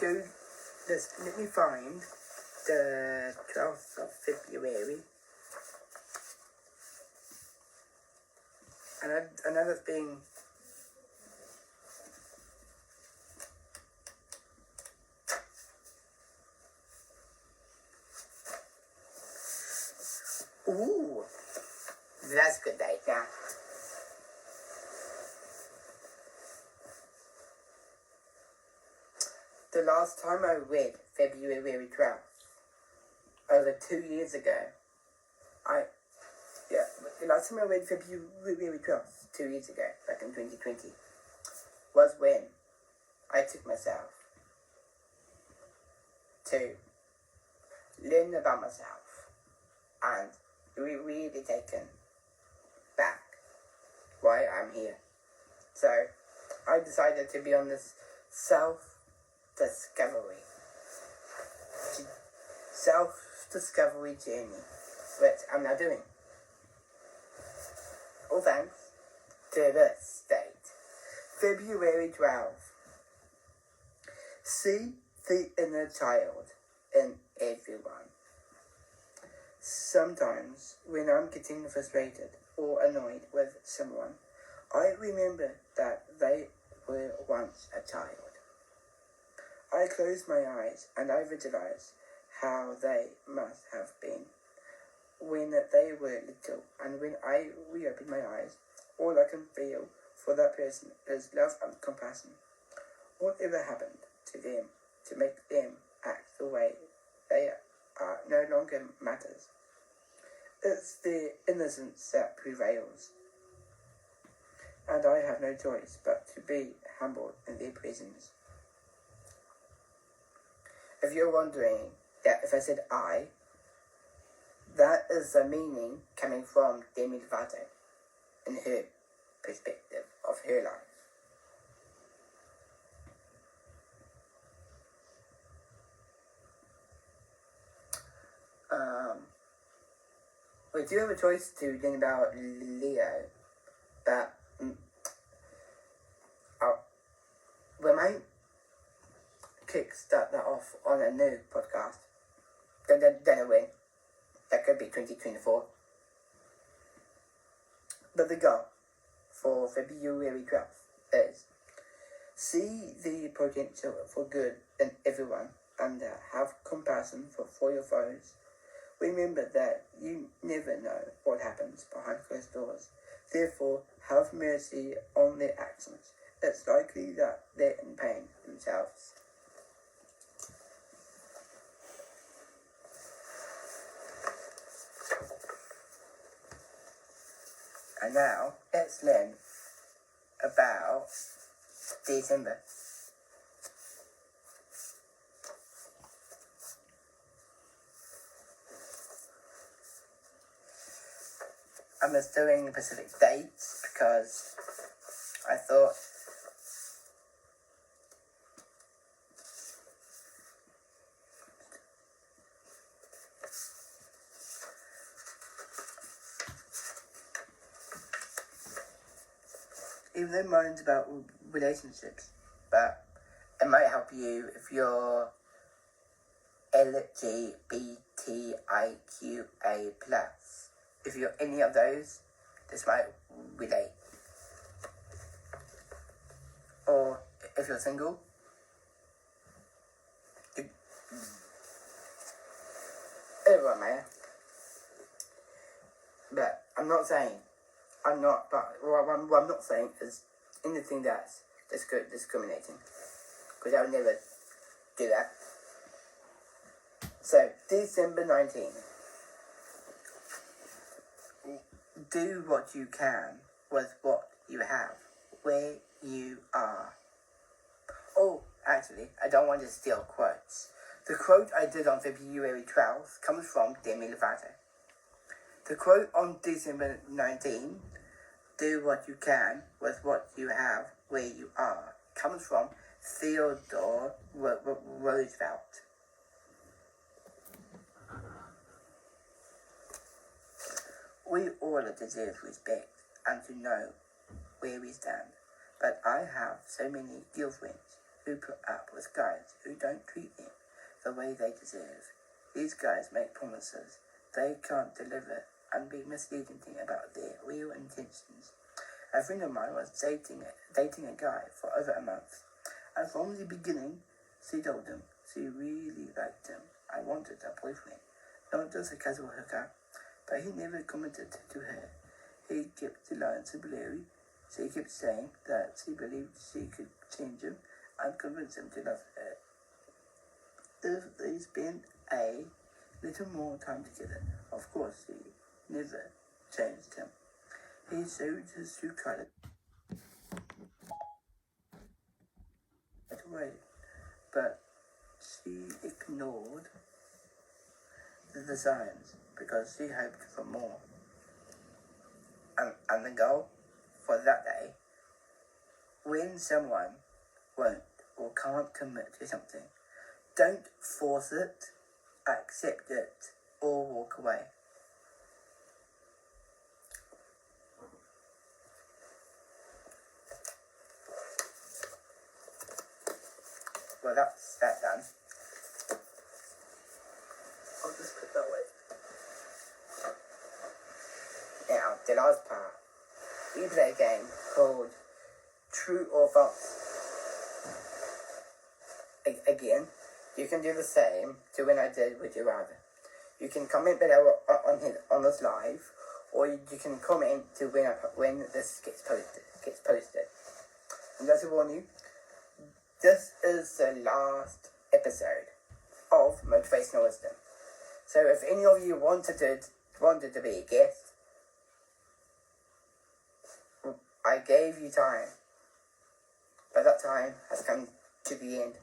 let me find the 12th of February. And I know that's being... Ooh, that's a good date now. The last time I read February 12th, over 2 years ago, the last time I read February 12th, 2 years ago, back in 2020, was when I took myself to learn about myself and really taken back why I'm here. So I decided to be on this self-discovery journey, which I'm now doing. All thanks to this date, February 12th. See the inner child in everyone. Sometimes when I'm getting frustrated or annoyed with someone, I remember that they were once a child. I close my eyes and I visualize how they must have been when they were little, and when I reopen my eyes, all I can feel for that person is love and compassion. Whatever happened to them to make them act the way they are no longer matters. It's the innocence that prevails, and I have no choice but to be humbled in their presence. If you're wondering that if I said I, that is the meaning coming from Demi Lovato in her perspective of her life. We do have a choice to think about Leo, but we might kickstart that off on a new podcast. Don't know when. That could be 2024. But the goal for February 12th is see the potential for good in everyone and have compassion for your foes. Remember that you never know what happens behind closed doors. Therefore, have mercy on their actions. It's likely that they're in pain themselves. And now, let's learn about December. I'm just doing specific dates because I thought even though mine's about relationships, but it might help you if you're LGBTIQA+. If you're any of those, this might relate. Or if you're single, everyone may. But what I'm not saying is anything that's discriminating, because I would never do that. So, December 19th. Do what you can with what you have, where you are. Oh, actually, I don't want to steal quotes. The quote I did on February 12th comes from Demi Lovato. The quote on December 19th, do what you can with what you have, where you are, comes from Theodore Roosevelt. We all deserve respect and to know where we stand, but I have so many girlfriends who put up with guys who don't treat them the way they deserve. These guys make promises they can't deliver and be misleading about their real intentions. A friend of mine was dating a guy for over a month, and from the beginning, she told him she really liked him and wanted a boyfriend, not just a casual hookup, but he never committed to her. He kept the lines blurry. She kept saying that she believed she could change him and convince him to love her. If they spent a little more time together, of course she never changed him. He showed his true colors right away, but she ignored the signs because she hoped for more. And the goal for that day, when someone won't or can't commit to something, don't force it, accept it, or walk away. Well, that's that done. I'll just put that away. Now, the last part. We play a game called True or False. Again, you can do the same to when I did Would You Rather. You can comment below on this live, or you can comment to when this gets posted. And just to warn you, this is the last episode of Motivational Wisdom. So if any of you wanted to be a guest, I gave you time, but that time has come to the end.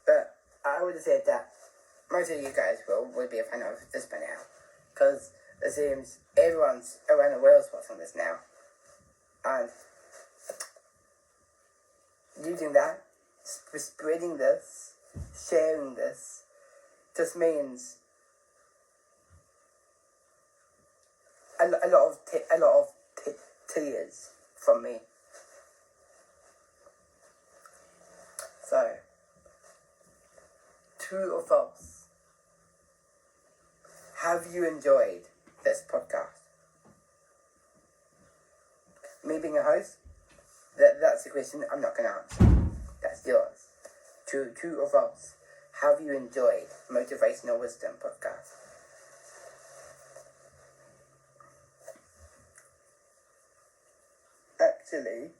But I would have said that most of you guys would be a fan of this by now, because it seems everyone's around the world's watching this now, and using that, spreading this, sharing this, just means a lot of tears from me. So, true or false? Have you enjoyed this podcast? Me being a host, that's the question I'm not going to answer. That's yours. True or false? Have you enjoyed Motivational Wisdom podcast? Actually,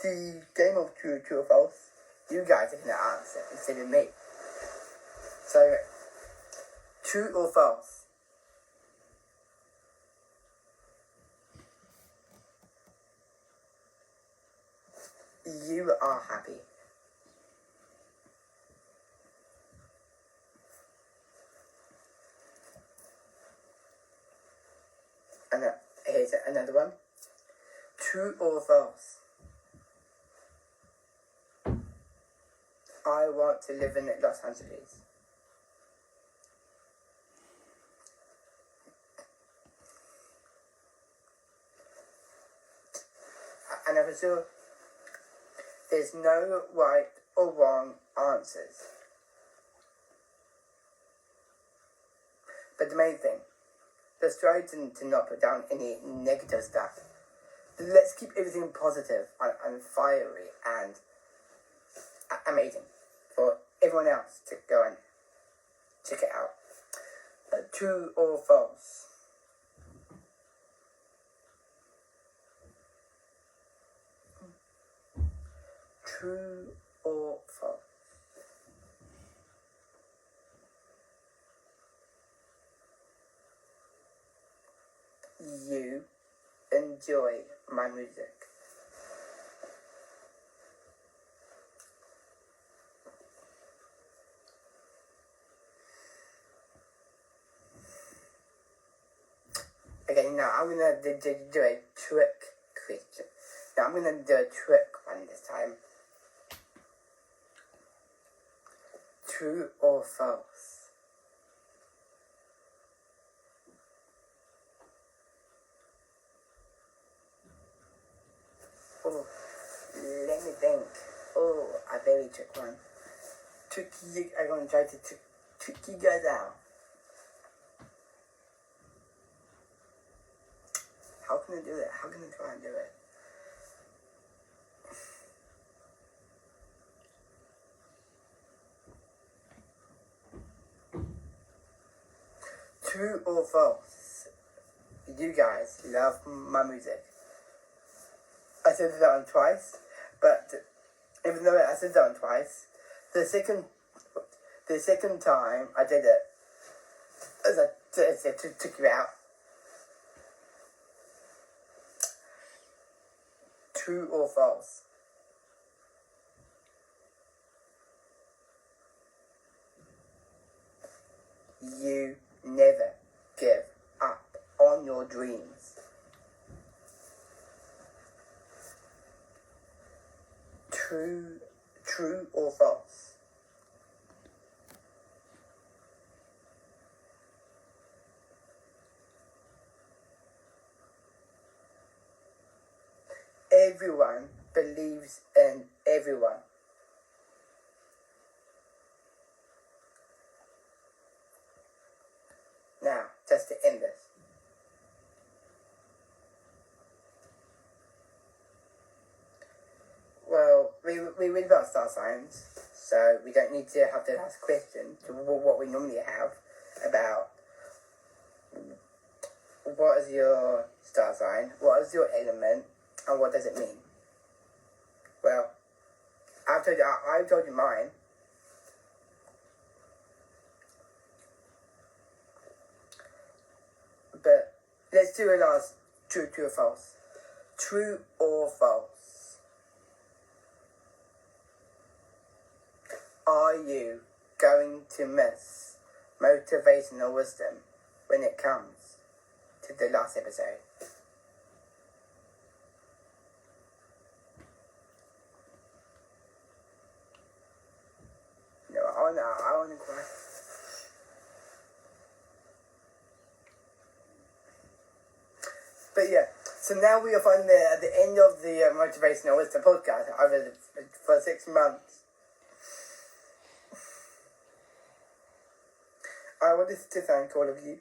the game of true or false, you guys are going to answer instead of me. So, true or false? You are happy. And here's another one. True or false? I want to live in Los Angeles. And I'm sure there's no right or wrong answers. But the main thing, let's try to not put down any negative stuff. Let's keep everything positive and fiery and amazing for everyone else to go and check it out. True or false? True or false? You enjoy my music. Okay, now I'm gonna do a trick question. Now I'm gonna do a trick one this time. True or false? Oh, let me think. Oh, a very trick one. I'm going to try to trick you guys out. How can I do it? How can I try and do it? True or false? You guys love my music. I said that one twice, but even though I said that one twice, the second time I did it, as I took you out. True or false? You never give up on your dreams. True or false? Everyone believes in everyone. Now, just to end this. Well, we read about star signs, so we don't need to have to ask questions to what we normally have about what is your star sign, what is your element, and what does it mean. Well, I've told you mine. But let's do a last true or false. True or false? Are you going to miss motivational wisdom when it comes to the last episode? No, I want to cry. But yeah, so now we are finally at the end of the Motivational Wisdom podcast for 6 months. I wanted to thank all of you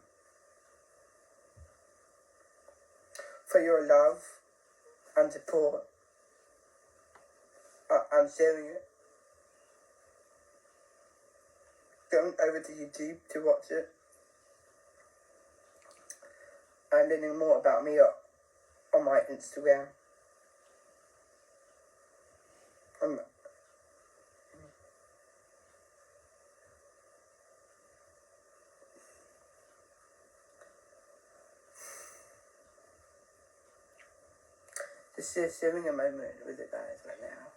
for your love and support and sharing it. Going over to YouTube to watch it and learning more about me on my Instagram. Just sharing a moment with you guys right now.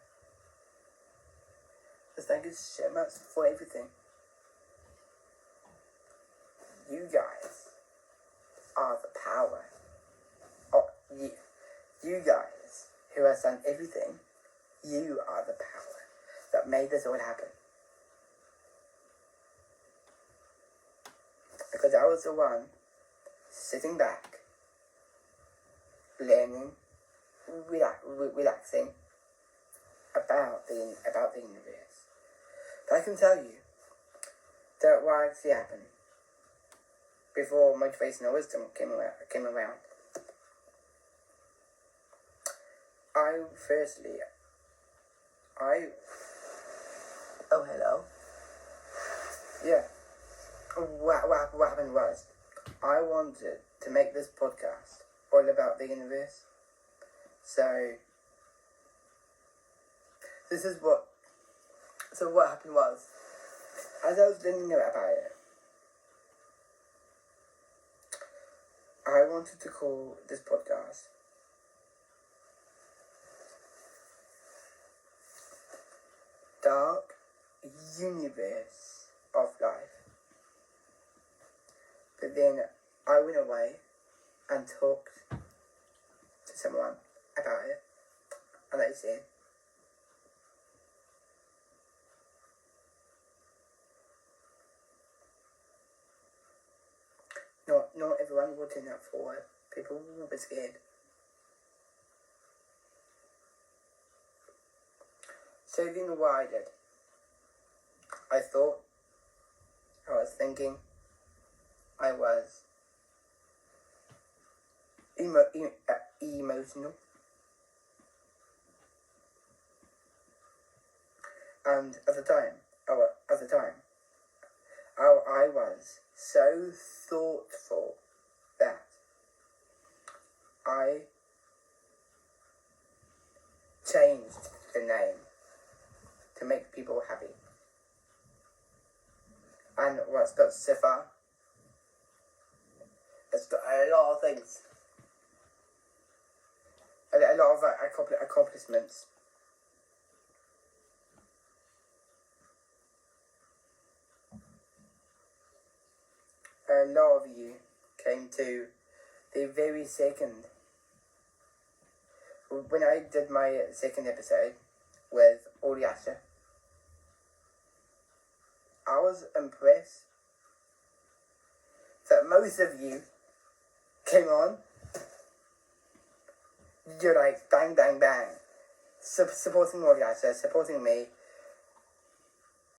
Just thank you so much for everything. You guys are the power. Oh, you guys who has done everything, you are the power that made this all happen. Because I was the one sitting back, learning, relaxing about the universe. But I can tell you that what actually happened before Motivational Wisdom came around. Oh, hello. Yeah. What happened was, I wanted to make this podcast all about the universe. So what happened was, as I was learning about it, I wanted to call this podcast Dark Universe of Life. But then I went away and talked to someone about it, and they said, not everyone will turn out for it. People will be scared. So then what I did, I was thinking, I was emotional, and at the time, I was so thoughtful that I changed the name to make people happy. And what's got so far, it's got a lot of things, a lot of accomplishments. A lot of you came to the very second, when I did my second episode with Audiasha, I was impressed that most of you came on. You're like bang, bang, bang, supporting Audiasha, supporting me,